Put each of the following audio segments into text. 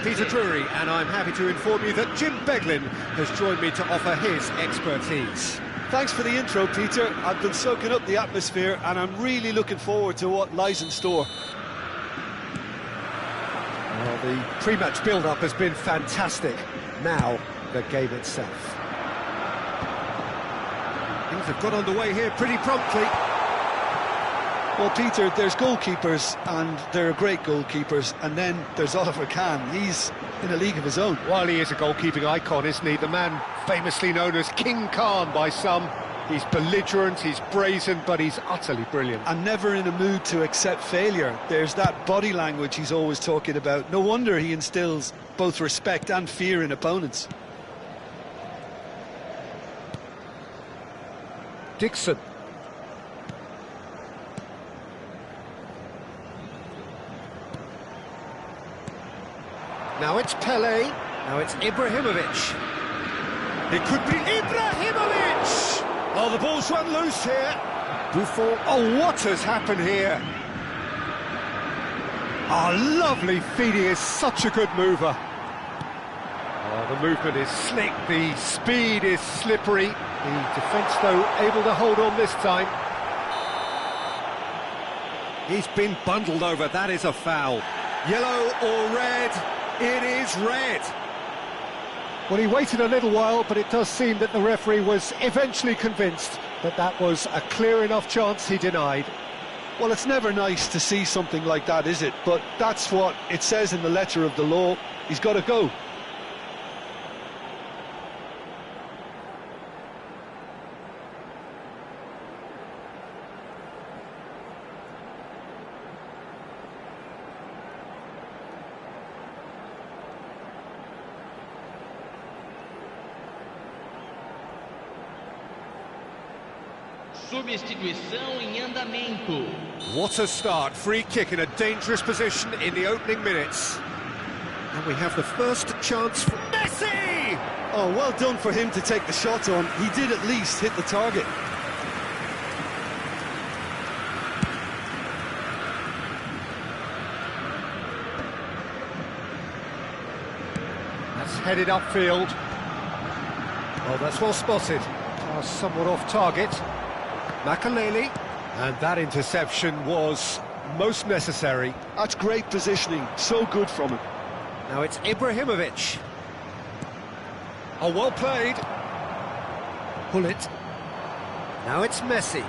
Peter Drury, and I'm happy to inform you that Jim Beglin has joined me to offer his expertise. Thanks for the intro, Peter. I've been soaking up the atmosphere and I'm really looking forward to what lies in store. Well, the pre-match build-up has been fantastic. Now, the game itself. Things have got underway here pretty promptly. Well, Peter, there's goalkeepers, and there are great goalkeepers, and then there's Oliver Kahn. He's in a league of his own. While he is a goalkeeping icon, isn't he? The man famously known as King Khan by some. He's belligerent, he's brazen, but he's utterly brilliant. And never in a mood to accept failure. There's that body language he's always talking about. No wonder he instills both respect and fear in opponents. Dixon. Now it's Pele, now it's Ibrahimovic. It could be Ibrahimovic! Oh, the ball's run loose here. Buffon, oh, what has happened here? Oh, lovely feed, he is such a good mover. Oh, the movement is slick, the speed is slippery. The defence, though, able to hold on this time. He's been bundled over, that is a foul. Yellow or red? It is red. Well, he waited a little while, but it does seem that the referee was eventually convinced that that was a clear enough chance he denied. Well, it's never nice to see something like that, is it? But that's what it says in the letter of the law. He's got to go. Substituição em andamento. What a start, free kick in a dangerous position in the opening minutes. And we have the first chance for Messi! Oh, well done for him to take the shot on. He did at least hit the target. That's headed upfield. Oh, that's well spotted. Somewhat off target. Makaleli, and that interception was most necessary. That's great positioning, so good from him. Now it's Ibrahimovic. Oh, well played. Pull it. Now it's Messi.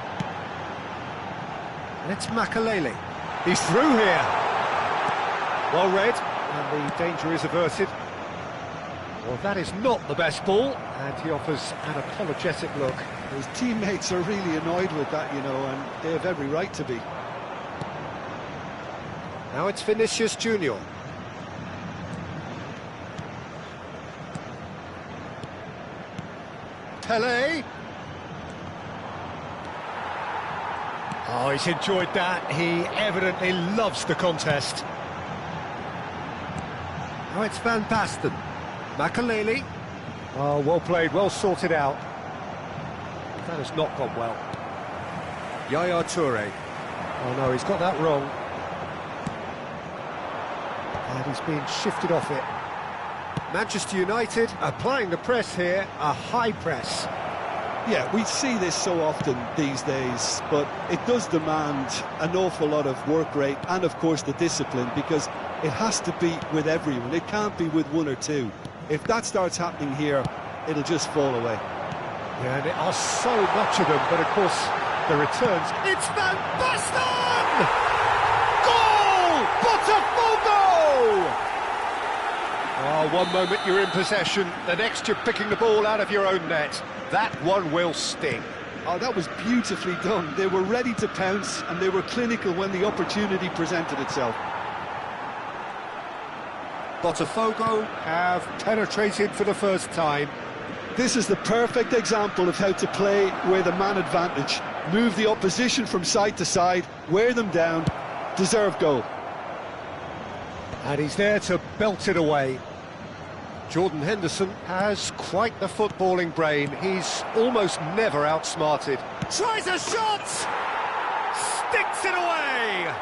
And it's Makaleli. He's through here. Well read, and the danger is averted. Well, that is not the best ball, and he offers an apologetic look. His teammates are really annoyed with that, you know, and they have every right to be. Now it's Vinicius Junior. Pele. Oh, he's enjoyed that. He evidently loves the contest. Now it's Van Basten. Makaleli. Oh, well played, well sorted out. That has not gone well. Yaya Toure. Oh no, he's got that wrong. And he's being shifted off it. Manchester United applying the press here, a high press. Yeah, we see this so often these days, but it does demand an awful lot of work rate and, of course, the discipline, because it has to be with everyone. It can't be with one or two. If that starts happening here, it'll just fall away. Yeah, and there are so much of them, but of course, the returns. It's Van Basten! Goal! Botafogo! Oh, one moment you're in possession, the next you're picking the ball out of your own net. That one will sting. Oh, that was beautifully done. They were ready to pounce, and they were clinical when the opportunity presented itself. Botafogo have penetrated for the first time. This is the perfect example of how to play with a man advantage. Move the opposition from side to side, wear them down, deserve goal. And he's there to belt it away. Jordan Henderson has quite the footballing brain. He's almost never outsmarted. Tries a shot! Sticks it away!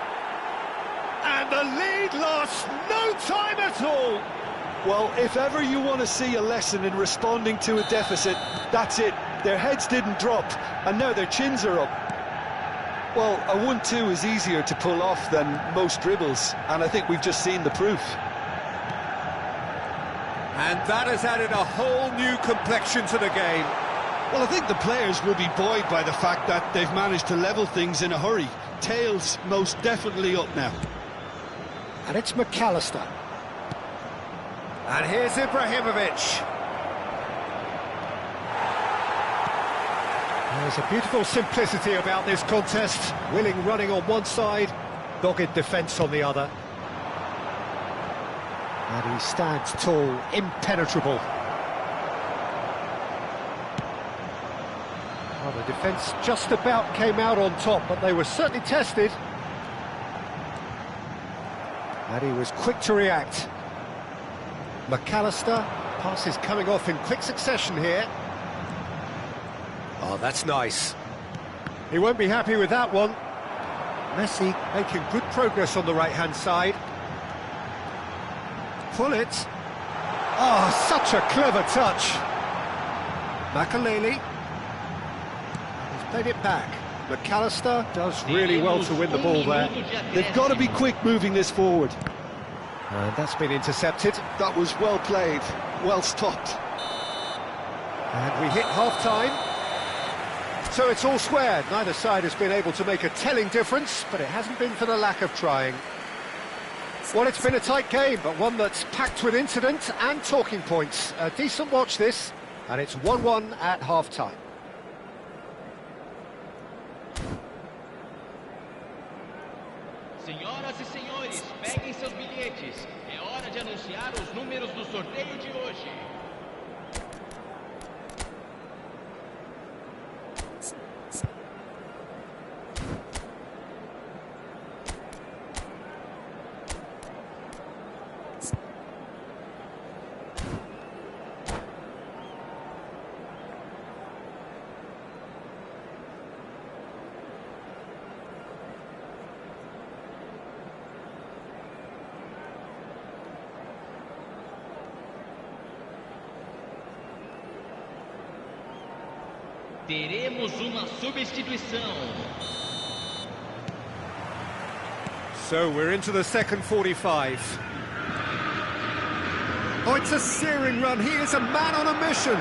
And the lead lost no time at all! Well, if ever you want to see a lesson in responding to a deficit, that's it. Their heads didn't drop, and now their chins are up. Well, a 1-2 is easier to pull off than most dribbles, and I think we've just seen the proof. And that has added a whole new complexion to the game. Well, I think the players will be buoyed by the fact that they've managed to level things in a hurry. Tails most definitely up now. And it's McAllister. And here's Ibrahimovic. There's a beautiful simplicity about this contest. Willing running on one side, dogged defence on the other. And he stands tall, impenetrable. Well, the defence just about came out on top, but they were certainly tested. And he was quick to react. McAllister, passes coming off in quick succession here. Oh, that's nice. He won't be happy with that one. Messi making good progress on the right-hand side. Pull it. Oh, such a clever touch. Makaleli. He's played it back. McAllister does really well to win the ball there. They've got to be quick moving this forward. And that's been intercepted. That was well played, well stopped. And we hit half-time. So it's all square. Neither side has been able to make a telling difference, but it hasn't been for the lack of trying. Well, it's been a tight game, but one that's packed with incident and talking points. A decent watch this, and it's 1-1 at half-time. Senhoras e senhores, peguem seus bilhetes. É hora de anunciar os números do sorteio de hoje. Teremos uma substituição. So we're into the second 45. Oh, it's a searing run. He is a man on a mission.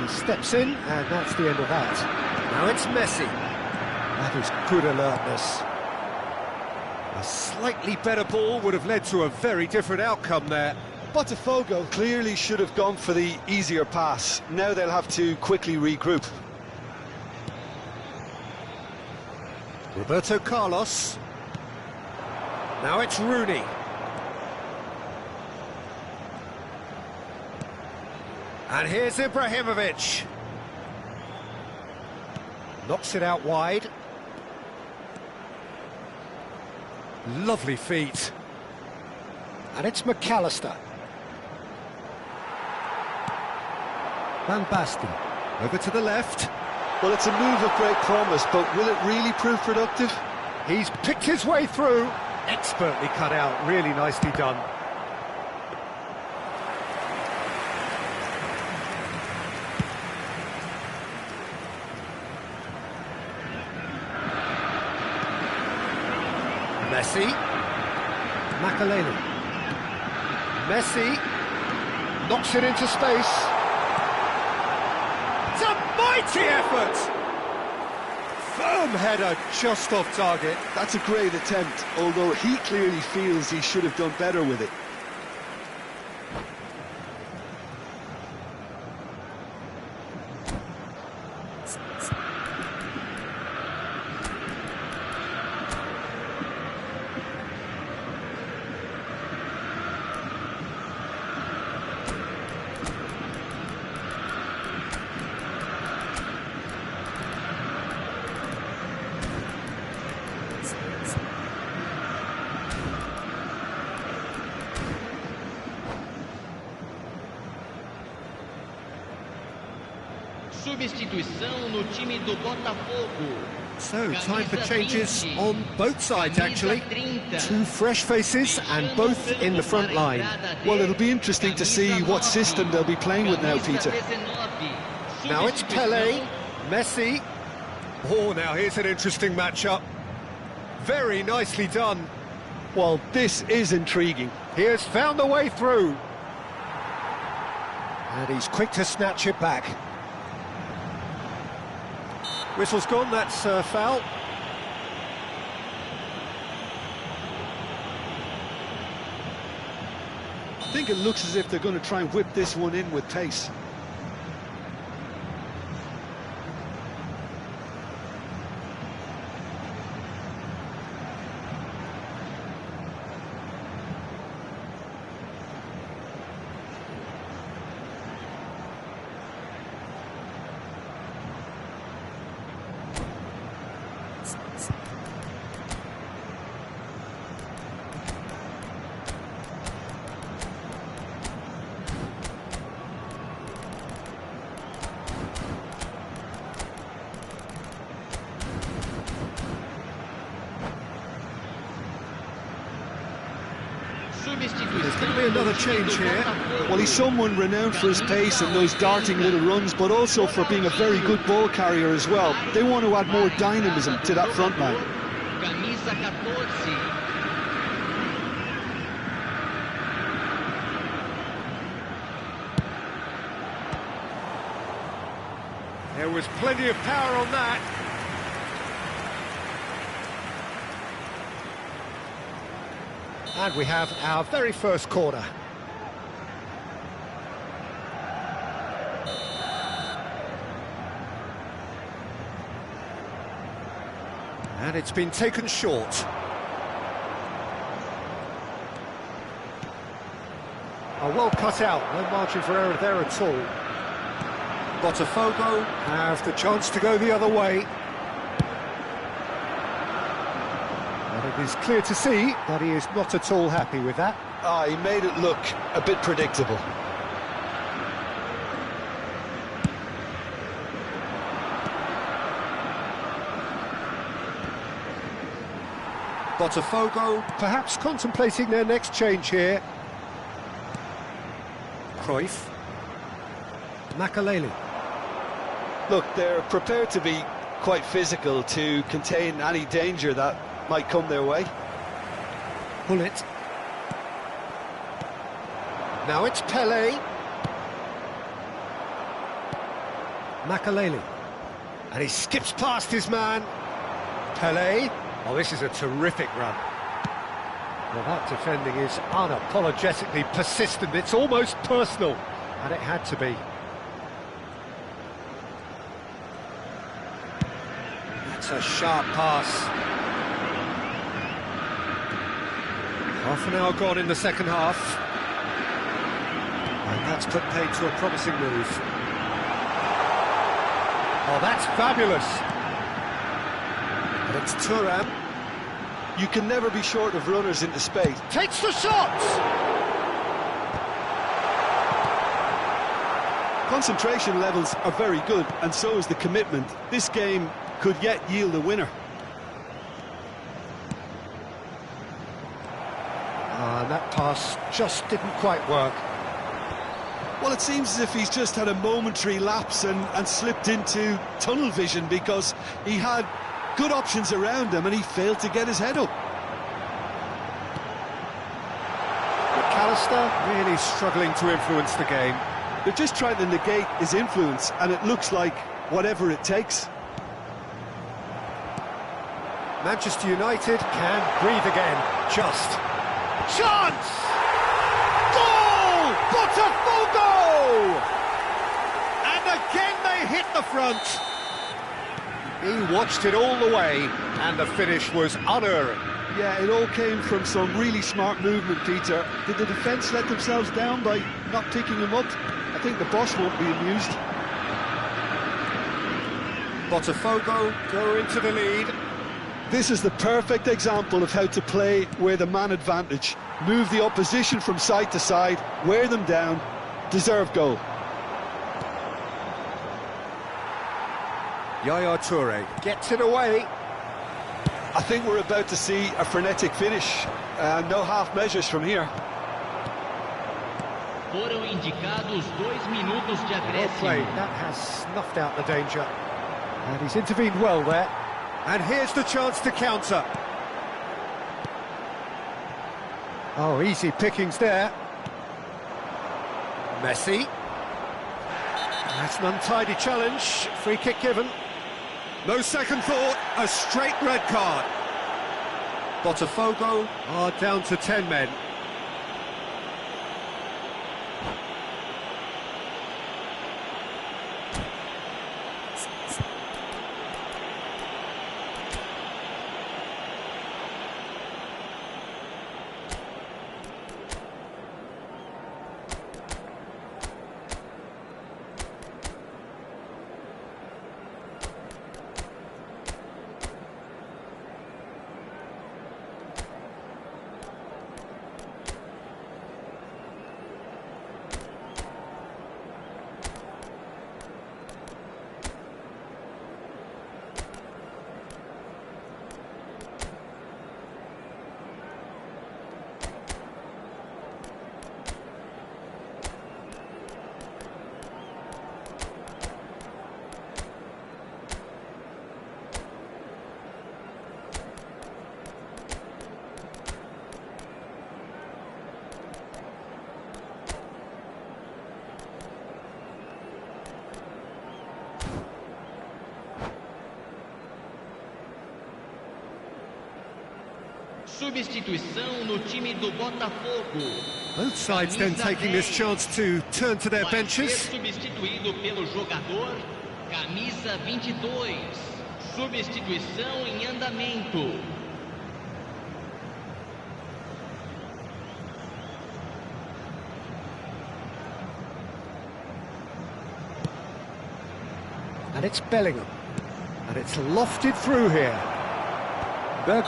He steps in, and that's the end of that. Now it's Messi. That is good alertness. A slightly better ball would have led to a very different outcome there. Botafogo clearly should have gone for the easier pass. Now they'll have to quickly regroup. Roberto Carlos. Now it's Rooney. And here's Ibrahimovic. Knocks it out wide. Lovely feet. And it's McAllister. Van Basten. Over to the left. Well, it's a move of great promise, but will it really prove productive? He's picked his way through. Expertly cut out. Really nicely done. Messi. Makaleli. Messi knocks it into space. It's a mighty effort! Firm header just off target. That's a great attempt, although he clearly feels he should have done better with it. Substituição no time do Botafogo. So, time for changes on both sides, actually. Two fresh faces and both in the front line. Well, it'll be interesting to see what system they'll be playing with now, Peter. Now it's Pelé, Messi. Oh, now here's an interesting matchup. Very nicely done. Well, this is intriguing. He has found a way through. And he's quick to snatch it back. Whistle's gone, that's foul. I think it looks as if they're going to try and whip this one in with pace. There's going to be another change here. Well, he's someone renowned for his pace and those darting little runs, but also for being a very good ball carrier as well. They want to add more dynamism to that front line. There was plenty of power on that. And we have our very first corner. And it's been taken short. Well cut out, no margin for error there at all. Botafogo have the chance to go the other way. And it is clear to see that he is not at all happy with that. He made it look a bit predictable. Botafogo perhaps contemplating their next change here. Cruyff. Makaleli. Look, they're prepared to be quite physical to contain any danger that might come their way. Bullet. Now it's Pelé. Makaleli. And he skips past his man. Pelé. Oh, this is a terrific run. Well, that defending is unapologetically persistent. It's almost personal. And it had to be. That's a sharp pass. Half an hour gone in the second half. And that's put paid to a promising move. Oh, that's fabulous. And it's Thuram. You can never be short of runners into space. Takes the shot! Concentration levels are very good, and so is the commitment. This game could yet yield a winner. And that pass just didn't quite work. Well, it seems as if he's just had a momentary lapse and slipped into tunnel vision, because he had good options around him and he failed to get his head up. McAllister really struggling to influence the game. They're just trying to negate his influence, and it looks like whatever it takes. Manchester United can breathe again. Just. Chance! Goal! Botafogo! And again they hit the front. He watched it all the way, and the finish was unerring. Yeah, it all came from some really smart movement, Peter. Did the defence let themselves down by not picking him up? I think the boss won't be amused. Botafogo go into the lead. This is the perfect example of how to play with a man advantage. Move the opposition from side to side, wear them down, deserve goal. Yaya Toure gets it away. I think we're about to see a frenetic finish. No half measures from here. Foram indicados 2 minutos de Well played. acréscimo. That has snuffed out the danger. And he's intervened well there. And here's the chance to counter. Oh, easy pickings there. Messi. That's an untidy challenge. Free kick given. No second thought, a straight red card. Botafogo are down to 10 men. Substituição no time do Botafogo. Both sides then taking this chance to turn to their Vai benches. ser substituído pelo jogador camisa 22. Substituição em andamento. And it's Bellingham. And it's lofted through here. Berg.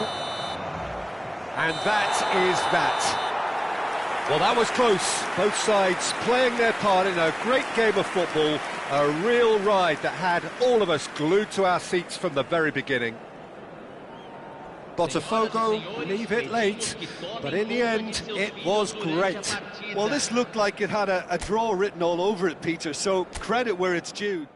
And that is that. Well, that was close. Both sides playing their part in a great game of football. A real ride that had all of us glued to our seats from the very beginning. Botafogo leave it late, but in the end, it was great. Well, this looked like it had a draw written all over it, Peter, so credit where it's due.